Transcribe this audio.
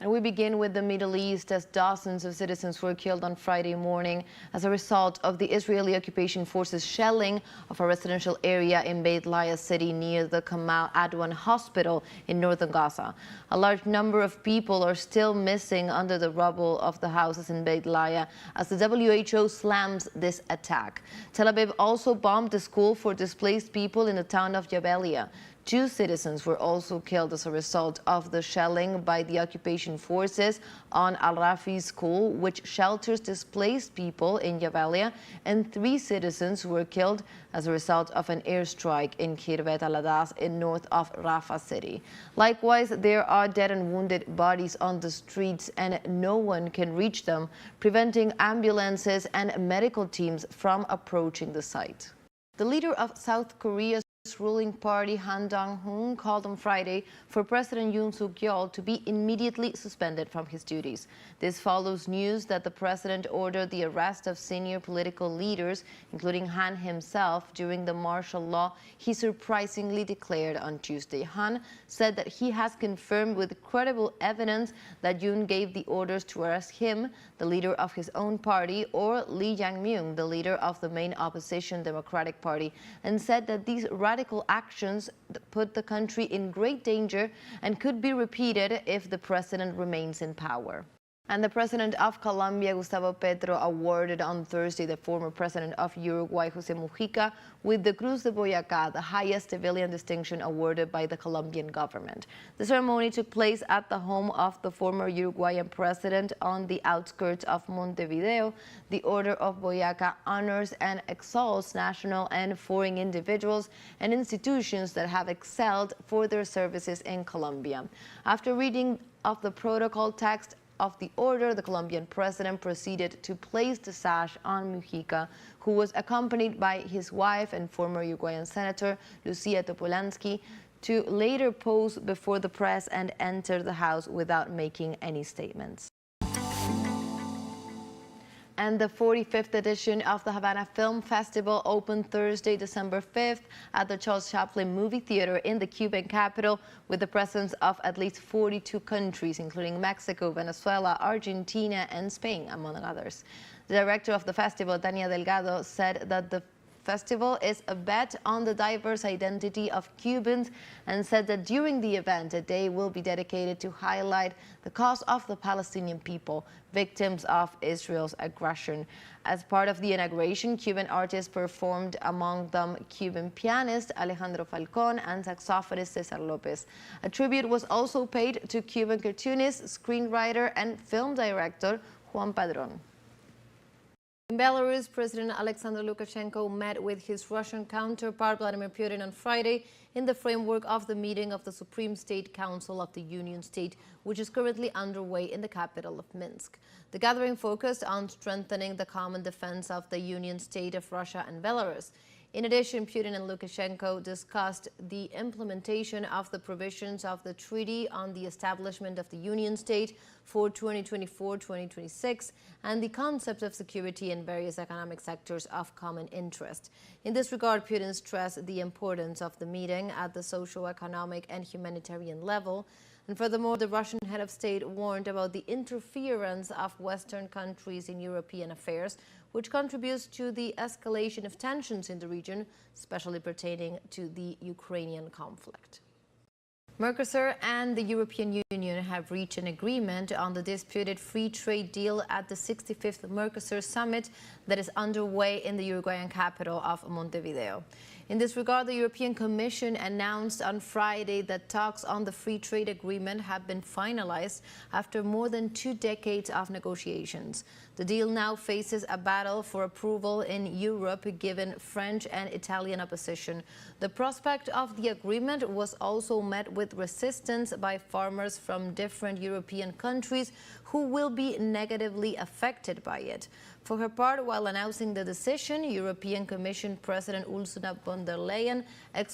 And we begin with the Middle East, as dozens of citizens were killed on Friday morning as a result of the Israeli occupation forces shelling of a residential area in Beit Lahiya city near the Kamal Adwan hospital in northern Gaza. A large number of people are still missing under the rubble of the houses in Beit Lahiya as the WHO slams this attack. Tel Aviv also bombed a school for displaced people in the town of Jabalia. 2 citizens were also killed as a result of the shelling by the occupation forces on Al-Rafi school, which shelters displaced people in Jabalia, and 3 citizens were killed as a result of an airstrike in Khirbet al-Adas in north of Rafah city. Likewise, there are dead and wounded bodies on the streets and no one can reach them, preventing ambulances and medical teams from approaching the site. The leader of South Korea's ruling party, Han Dong-hoon, called on Friday for President Yoon Suk-yeol to be immediately suspended from his duties. This follows news that the president ordered the arrest of senior political leaders, including Han himself, during the martial law he surprisingly declared on Tuesday. Han said that he has confirmed with credible evidence that Yoon gave the orders to arrest him, the leader of his own party, or Lee Jae-myung, the leader of the main opposition Democratic Party, and said that these radical actions put the country in great danger and could be repeated if the president remains in power. And the president of Colombia, Gustavo Petro, awarded on Thursday the former president of Uruguay, José Mujica, with the Cruz de Boyacá, the highest civilian distinction awarded by the Colombian government. The ceremony took place at the home of the former Uruguayan president on the outskirts of Montevideo. The Order of Boyacá honors and exalts national and foreign individuals and institutions that have excelled for their services in Colombia. After reading of the protocol text of the order, the Colombian president proceeded to place the sash on Mujica, who was accompanied by his wife and former Uruguayan senator Lucía Topolansky, to later pose before the press and enter the house without making any statements. And the 45th edition of the Havana Film Festival opened Thursday, December 5th at the Charles Chaplin Movie Theater in the Cuban capital, with the presence of at least 42 countries, including Mexico, Venezuela, Argentina, and Spain, among others. The director of the festival, Tania Delgado, said that the festival is a bet on the diverse identity of Cubans, and said that during the event, a day will be dedicated to highlight the cause of the Palestinian people, victims of Israel's aggression. As part of the inauguration, Cuban artists performed, among them Cuban pianist Alejandro Falcón and saxophonist Cesar Lopez. A tribute was also paid to Cuban cartoonist, screenwriter, and film director Juan Padrón. In Belarus, President Alexander Lukashenko met with his Russian counterpart Vladimir Putin on Friday in the framework of the meeting of the Supreme State Council of the Union State, which is currently underway in the capital of Minsk. The gathering focused on strengthening the common defense of the Union State of Russia and Belarus. In addition, Putin and Lukashenko discussed the implementation of the provisions of the Treaty on the Establishment of the Union State for 2024-2026 and the concept of security in various economic sectors of common interest. In this regard, Putin stressed the importance of the meeting at the socio-economic and humanitarian level. And furthermore, the Russian head of state warned about the interference of Western countries in European affairs, which contributes to the escalation of tensions in the region, especially pertaining to the Ukrainian conflict. Mercosur and the European Union have reached an agreement on the disputed free trade deal at the 65th Mercosur summit that is underway in the Uruguayan capital of Montevideo. In this regard, the European Commission announced on Friday that talks on the free trade agreement have been finalized after more than 2 decades of negotiations. The deal now faces a battle for approval in Europe, given French and Italian opposition. The prospect of the agreement was also met with resistance by farmers from different European countries who will be negatively affected by it. For her part, while announcing the decision, European Commission President Ursula von der Leyen explained